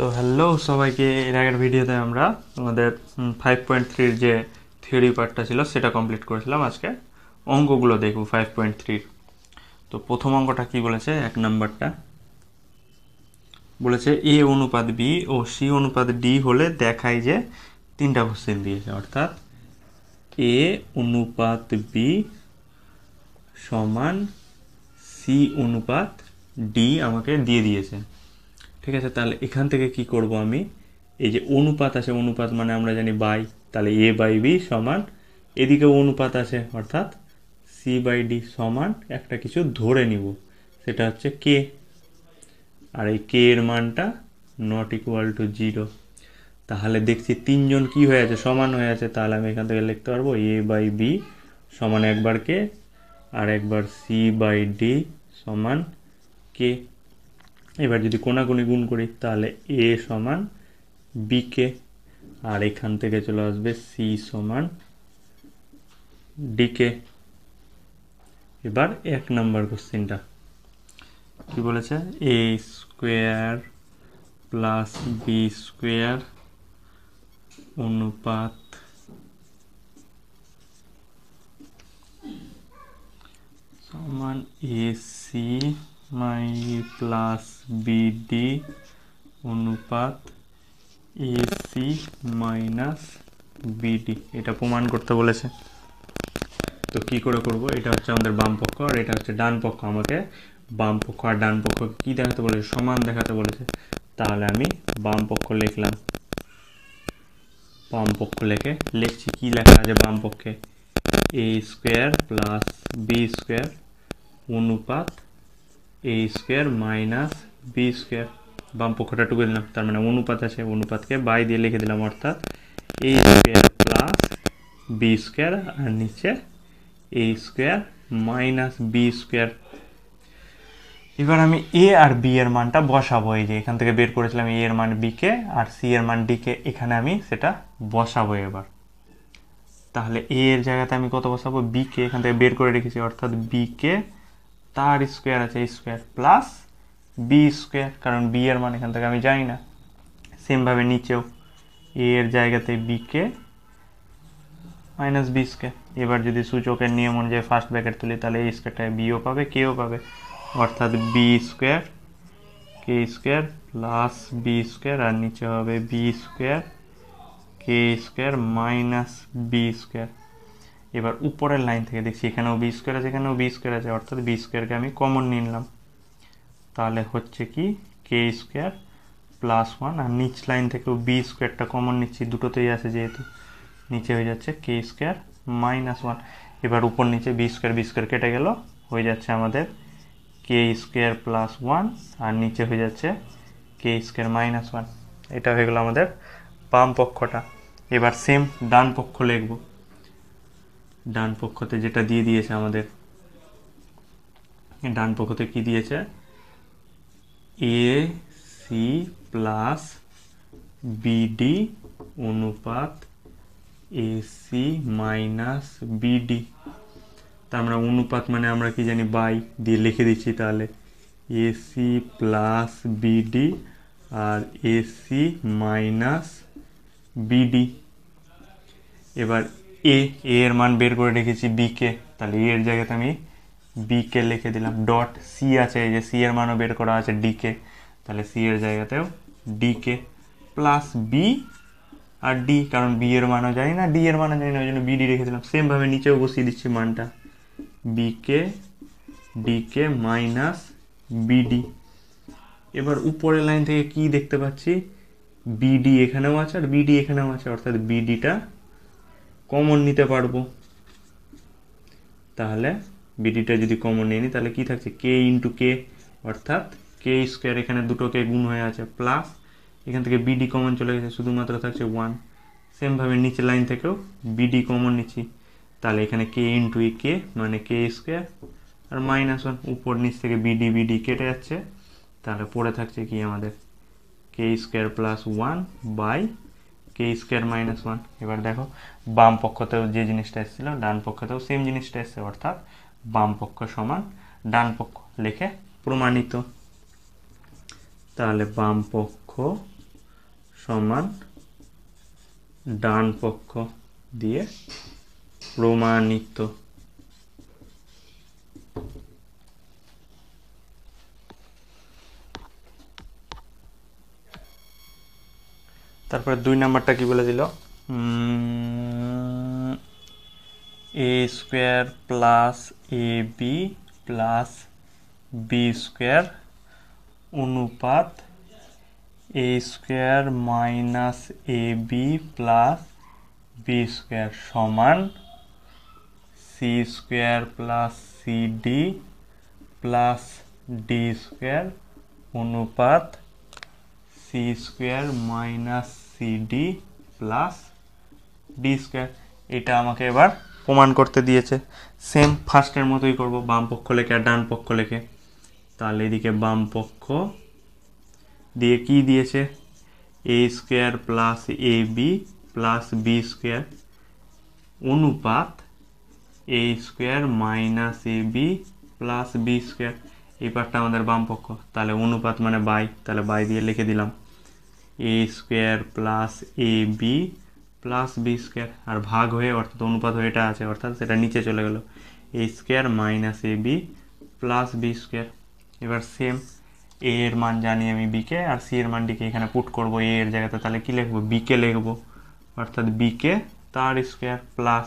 তো হ্যালো সবাইকে, এর আগের ভিডিওতে আমরা আমাদের 5.3 যে থিওরি পার্টটা ছিল সেটা কমপ্লিট করেছিলাম। আজকে অঙ্কগুলো দেখব 5.3। তো প্রথম অঙ্কটা কি বলেছে, এক নাম্বারটা বলেছে এ অনুপাত বি ও সি অনুপাত ডি হলে দেখায় যে তিনটা কোশ্চেন দিয়েছে, অর্থাৎ এ অনুপাত বি সমান সি অনুপাত ডি আমাকে দিয়ে দিয়েছে। ঠিক আছে, তাহলে এখান থেকে কি করব আমি, এই যে অনুপাত আছে, অনুপাত মানে আমরা জানি বাই, তাহলে এ বাই বি সমান, এদিকেও অনুপাত আছে অর্থাৎ সি বাই ডি সমান একটা কিছু ধরে নিব, সেটা হচ্ছে কে। আর এই কে এর মানটা নট ইকুয়াল টু 0। তাহলে দেখছি তিনজন কি হয়ে আছে, সমান হয়ে আছে। তাহলে আমি এখান থেকে লিখতে পারবো এ বাই বি সমান একবার কে আর একবার সি বাই ডি সমান কে। এবার যদি কোনাকুনি গুণ করি তাহলে এ সমান বি কে, আর এখান থেকে চলে আসবে সি সমান ডি কে। এবার এক নাম্বার কোশ্চেনটা কি বলেছে, A square plus B square অনুপাত সমান এ সি মাই প্লাস বি ডি অনুপাত এ সি মাইনাস বিডি, এটা প্রমাণ করতে বলেছে। তো কি করে করব, এটা হচ্ছে আমাদের বাম পক্ষ আর এটা হচ্ছে ডান পক্ষ। আমাকে বাম পক্ষ আর ডান পক্ষ কি দেখাতে বলেছে, সমান দেখাতে বলেছে। তাহলে আমি বাম পক্ষ লিখলাম, বাম পক্ষ লিখছি কি লেখা আছে বাম পক্ষে, এ স্কোয়ার প্লাস বি স্কোয়ার অনুপাত A square minus B square. বাম পক্ষটা টুকে দিলাম, তার মানে অনুপাত আছে, অনুপাতকে বাই দিয়ে লিখে দিলাম, অর্থাৎ A square plus B square আর নিচে এ স্কোয়ার মাইনাস বি স্কোয়ার। এবার আমি এ আর বি এর মানটা বসাবো, এই যে এখান থেকে বের করেছিলাম এ এর মান বি কে আর সি এর মান ডি কে, এখানে আমি সেটা বসাবো। এবার তাহলে এ এর জায়গাতে আমি কত বসাবো, বি কে এখান থেকে বের করে রেখেছি, অর্থাৎ বি কে তার স্কোয়ার আছে স্কোয়ার প্লাস বি স্কোয়ার, কারণ বি এর মান এখান থেকে আমি জানি না। সেমভাবে নিচেও এ এর জায়গাতে বি কে মাইনাস বি স্কোয়ার। এবার যদি সূচকের নিয়ম অনুযায়ী ফার্স্ট ব্র্যাকেট তুলি তাহলে এই স্কোয়ারটায় বিও পাবে কেও পাবে, অর্থাৎ বি স্কোয়ার কে স্কোয়ার প্লাস বি স্কোয়ার আর নিচে হবে বি স্কোয়ার কে স্কোয়ার মাইনাস বি স্কোয়ার। এবার উপরের লাইন থেকে দেখছি এখানেও বি স্কোয়ার আছে, এখানেও বি স্কোয়ার আছে, অর্থাৎ বি স্কোয়ারকে আমি কমন নিয়ে নিলাম। তাহলে হচ্ছে কি কে স্কোয়ার প্লাস 1, আর নিচ লাইন থেকেও বি স্কোয়ারটা কমন নিচ্ছি, দুটোতেই আছে যেহেতু, নিচে হয়ে যাচ্ছে কে স্কোয়ার মাইনাস 1। এবার উপর নিচে বি স্কোয়ার কেটে গেল, হয়ে যাচ্ছে আমাদের কে স্কোয়ার প্লাস 1 আর নিচে হয়ে যাচ্ছে কে স্কোয়ার মাইনাস 1। এটা হয়ে গেল আমাদের বাম পক্ষটা। এবার সেম ডান পক্ষ লিখব, ডান পক্ষতে যেটা দিয়ে দিয়েছে আমাদের, ডান পক্ষতে কি দিয়েছে, এ সি প্লাস বিডি অনুপাত এসি মাইনাস বিডি। তার মানে অনুপাত মানে আমরা কি জানি বাই, দিয়ে লিখে দিচ্ছি তাহলে এসি প্লাস বিডি আর এসি মাইনাস বিডি। এবার এ এর মান বের করে রেখেছি বি কে, তাহলে এর জায়গাতে আমি বি কে লিখে দিলাম, ডট সি আছে, এই যে সি এর মানও বের করা আছে ডি কে, তাহলে সি এর জায়গাতেও ডি কে প্লাস বি আর ডি, কারণ বি এর মানও জানি না ডি এর মানও জানি না, ওই জন্য বিডি রেখে দিলাম। সেমভাবে নিচেও বসিয়ে দিচ্ছি মানটা, বি কে ডি কে মাইনাস বিডি। এবার উপরের লাইন থেকে কি দেখতে পাচ্ছি, বিডি এখানেও আছে আর বিডি এখানেও আছে, অর্থাৎ বিডিটা কমন নিতে পারবো। তাহলে বিডিটা যদি কমন নিয়ে নিই তাহলে কি থাকছে, কে ইন্টু কে, অর্থাৎ কে স্কোয়ার, এখানে দুটোকে গুণ হয়ে আছে, প্লাস এখান থেকে বিডি কমন চলে গেছে, শুধুমাত্র থাকছে 1। সেমভাবে নিচের লাইন থেকেও বিডি কমন নিচ্ছি, তাহলে এখানে কে ইন্টু কে মানে কে স্কোয়ার আর মাইনাস 1, উপর নিচ থেকে বিডি বিডি কেটে যাচ্ছে, তাহলে পড়ে থাকছে কি আমাদের K square plus 1 by K square minus 1। এবার দেখো বাম পক্ষতেও যে জিনিসটা এসেছিল ডান পক্ষতেও সেম জিনিসটা এসছে, অর্থাৎ বাম পক্ষ সমান ডান পক্ষ লিখে প্রমাণিত। তাহলে বাম পক্ষ সমান ডান পক্ষ দিয়ে প্রমাণিত। তারপরে 2 নাম্বারটা কি বলে দিল, A square plus A B plus B square অনুপাত A square minus A B plus B square সমান C square plus C D plus D square অনুপাত C square minus C D plus D square. এটা আমাকে এবার প্রমাণ করতে দিয়েছে। Same ফার্স্টের মতোই করব, বাম পক্ষ লেখে আর ডান পক্ষ লেখে। তাহলে এদিকে বাম পক্ষ দিয়ে কি দিয়েছে, এ square plus A B plus B square অনুপাত A square minus A B plus B square. এই পার্টটা আমাদের বাম পক্ষ, তাহলে অনুপাত মানে বাই, তাহলে বাই দিয়ে লিখে দিলাম এ square plus A B plus B square, আর ভাগ হয়ে অর্থাৎ অনুপাত হয়ে এটা আছে অর্থাৎ সেটা নিচে চলে গেল, এ square minus A B plus B square. এবার সেম এ এর মান জানি আমি বিকে, আর সি এর মানটিকে এখানে পুট করব এ এর জায়গাতে, তাহলে কি লিখবো, বিকে লিখবো অর্থাৎ বিকে তার স্কোয়ার প্লাস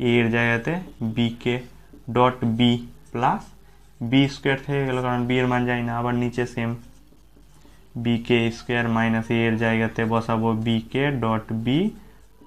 এ এর জায়গাতে B K dot B plus B square থেকে গেল কারণ বি এর মান জানি না। আবার নিচে same B K square minus A এর জায়গাতে বসাবো B K dot B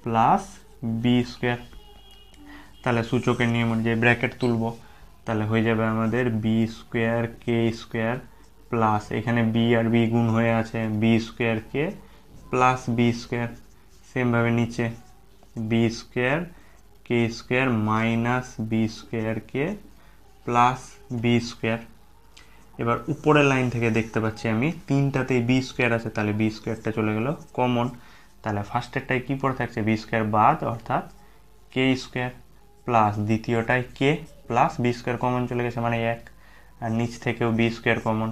plus B square. তাহলে সূচকের নিয়ম অনুযায়ী ব্র্যাকেট তুলবো, তাহলে হয়ে যাবে আমাদের বি স্কোয়ার কে স্কোয়ার প্লাস এখানে বি আর বি গুণ হয়ে আছে B square k plus B square. সেমভাবে নিচে বি স্কোয়ার কে square minus B square k plus B square. এবার উপরের লাইন থেকে দেখতে পাচ্ছি আমি তিনটাতেই বি স্কোয়ার আছে, তাহলে বি স্কোয়ারটা চলে গেল কমন। তাহলে ফার্স্টেরটাই কি পড়ে থাকছে, বি স্কোয়ার বাদ অর্থাৎ কে square plus দ্বিতীয়টায় k plus B square common চলে গেছে মানে 1, আর নিচ থেকেও বি স্কোয়ার কমন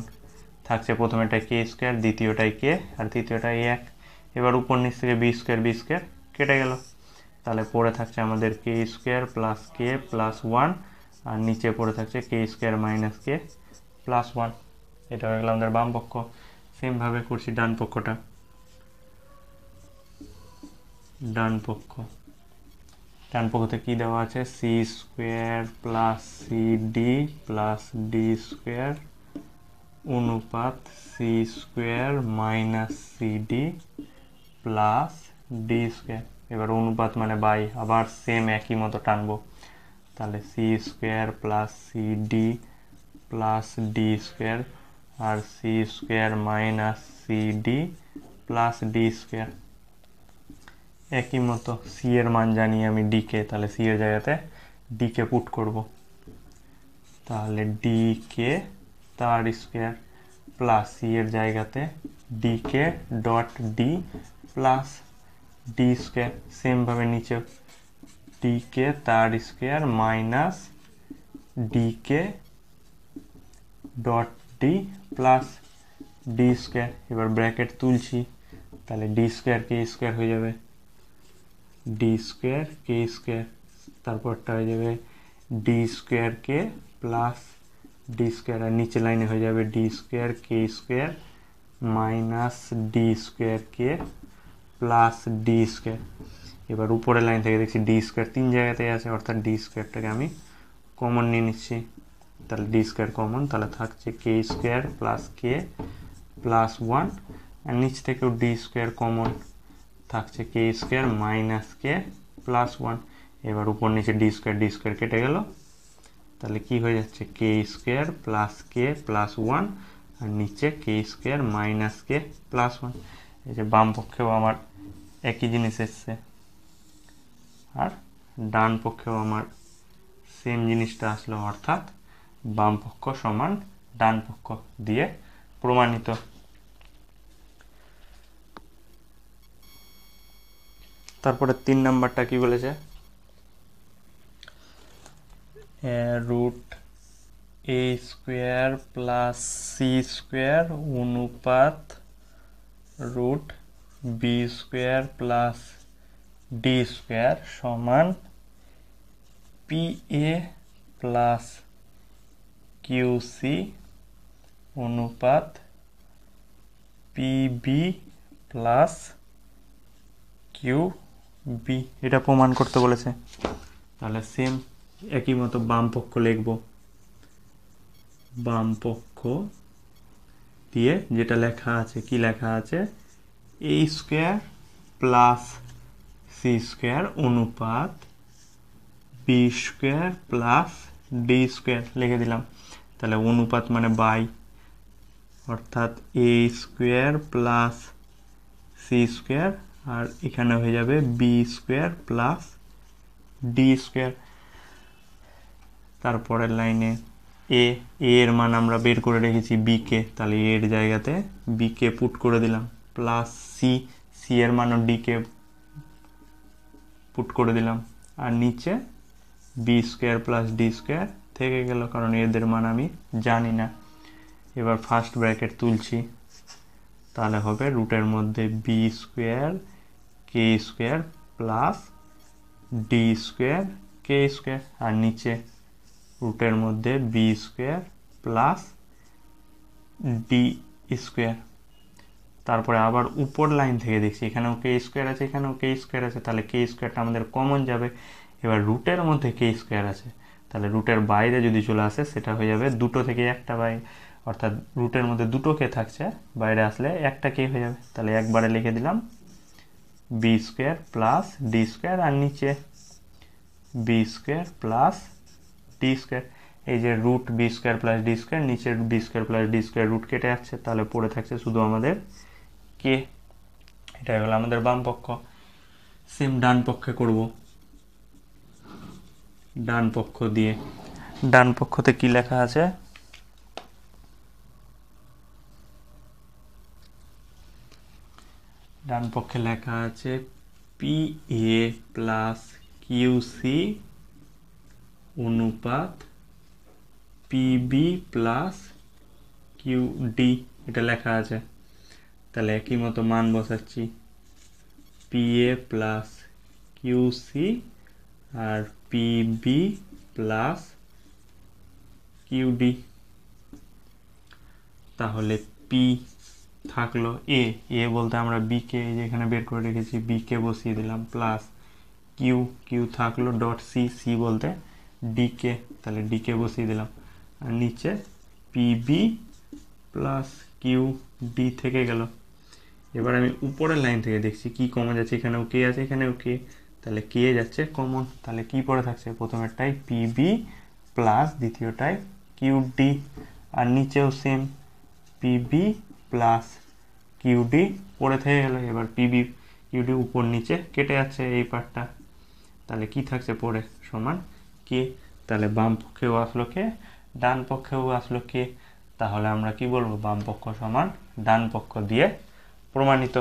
থাকছে, প্রথমেটায় কে স্কোয়ার দ্বিতীয়টায় কে আর তৃতীয়টায় 1। এবার উপর নিচ থেকে বি স্কোয়ার কেটে গেল, তাহলে পড়ে থাকছে আমাদের K square plus k plus 1, আর নিচে পড়ে থাকছে কে স্কোয়ার মাইনাস কে প্লাস 1। এটা হয়ে গেল আমাদের বাম পক্ষ। সেমভাবে করছি ডান পক্ষটা, ডান পক্ষতে কি দেওয়া আছে, c square plus C D plus D square অনুপাত C square minus C D plus D square. এবার অনুপাত মানে বাই, আবার সেম একই মতো টানবো, তাহলে c square plus C D plus D square আর c square minus C D plus D square. একই মতো সি এর মান জানি আমি ডিকে, তাহলে সি এর জায়গাতে ডিকে পুট করব, তাহলে ডিকে তার স্কোয়ার প্লাস সি এর জায়গাতে ডিকে dot D plus D square. সেমভাবে নিচে ডিকে তার স্কোয়ার মাইনাস ডিকে dot D plus D square. এবার ব্র্যাকেট তুলছি, তাহলে ডি স্কোয়ার কে স্কোয়ার হয়ে যাবে ডি স্কোয়ার কে স্কোয়ার, তারপরটা হয়ে যাবে D square k plus D square, আর নিচে লাইনে হয়ে যাবে ডি স্কোয়ার কে square minus D square k plus D square. এবার উপরের লাইন থেকে দেখছি ডি স্কোয়ার 3 জায়গাতেই আছে অর্থাৎ ডি স্কোয়ারটাকে আমি কমন নিয়ে নিচ্ছি, তাহলে ডি স্কোয়ার কমন, তাহলে থাকছে কে স্কোয়ার প্লাস কে প্লাস 1, আর নিচ থেকেও ডি স্কোয়ার কমন থাকছে কে স্কোয়ার মাইনাস কে প্লাস 1। এবার উপর নিচে ডি স্কোয়ার কেটে গেল, তাহলে কি হয়ে যাচ্ছে কে স্কোয়ার প্লাস কে প্লাস 1 আর নিচে কে স্কোয়ার মাইনাস কে প্লাস 1। এই যে বাম পক্ষেও আমার একই জিনিস এসছে আর ডান পক্ষেও আমার সেম জিনিসটা আসলো, অর্থাৎ বাম পক্ষ সমান ডান পক্ষ দিয়ে প্রমাণিত। তারপরে 3 নাম্বারটা কি বলেছে, root a square plus C square অনুপাত root b square plus D square সমান p a plus q c অনুপাত p B plus q b, এটা প্রমাণ করতে বলেছে। তাহলে সেম একই মতো বাম পক্ষ লিখব। বাম পক্ষ দিয়ে যেটা লেখা আছে, কি লেখা আছে, A square plus C square অনুপাত B square plus D square লিখে দিলাম। তাহলে অনুপাত মানে বাই, অর্থাৎ A square plus C square, আর এখানে হয়ে যাবে B square plus D square. তারপরের লাইনে এ এর মান আমরা বের করে রেখেছি বি কে, তাহলে এর জায়গাতে বি কে পুট করে দিলাম, প্লাস সি, সি এর মানও ডি কে পুট করে দিলাম, আর নিচে B square plus D square থেকে গেল, কারণ এদের মান আমি জানি না। এবার ফার্স্ট ব্র্যাকেট তুলছি, তাহলে হবে রুটের মধ্যে বি স্কোয়ার কে স্কোয়ার প্লাস ডি স্কোয়ার কে স্কোয়ার, আর নিচে রুটের মধ্যে B square plus D square. তারপরে আবার উপর লাইন থেকে দেখছি, এখানেও কে স্কোয়ার আছে, এখানেও কে স্কোয়ার আছে, তাহলে কে স্কোয়ারটা আমাদের কমন যাবে। এবার রুটের মধ্যে কে স্কোয়ার আছে, তাহলে রুটের বাইরে যদি চলে আসে সেটা হয়ে যাবে দুটো থেকে একটা বাই, অর্থাৎ রুটের মধ্যে দুটো কে থাকছে, বাইরে আসলে একটা কে হয়ে যাবে। তাহলে একবারে লিখে দিলাম b square plus D square, আর নিচে B square plus D square. এই যে root b square plus D square, নিচের b square plus D square root কেটে যাচ্ছে, তাহলে পড়ে থাকছে শুধু আমাদের কে। এটাই হলো আমাদের বাম পক্ষ। সেম ডান পক্ষে করব। ডান পক্ষ দিয়ে, ডান পক্ষতে কি লেখা আছে, ডান পক্ষে লেখা আছে p a plus q c অনুপাত p B plus Q d, এটা লেখা আছে। তাহলে একই মতো মান বসাচ্ছি, p a plus q c আর p B plus Q d. তাহলে পি থাকলো এ, এ বলতে আমরা বি কে যেখানে বের করে রেখেছি বি কে বসিয়ে দিলাম, প্লাস কিউ, কিউ থাকলো ডট সি, সি বলতে ডি কে, তাহলে ডি কে বসিয়ে দিলাম, আর নিচে P B plus Q D থেকে গেল। এবার আমি উপরের লাইন থেকে দেখছি কি কমন যাচ্ছে, এখানেও কে আছে, এখানেও কে, তাহলে কে যাচ্ছে কমন, তাহলে কি পড়ে থাকছে, প্রথমেরটাই পি বি প্লাস দ্বিতীয়টাই কিউ ডি, আর নিচেও same p B plus Q d পড়ে থেকে গেল। এবার পি বি কিউ ডি উপর নিচে কেটে যাচ্ছে এই পার্টটা, তাহলে কি থাকছে পড়ে সমান কে। তাহলে বাম পক্ষেও আসলো কে, ডান পক্ষেও আসলো কে, তাহলে আমরা কি বলবো, বাম পক্ষ সমান ডান পক্ষ দিয়ে প্রমাণিত।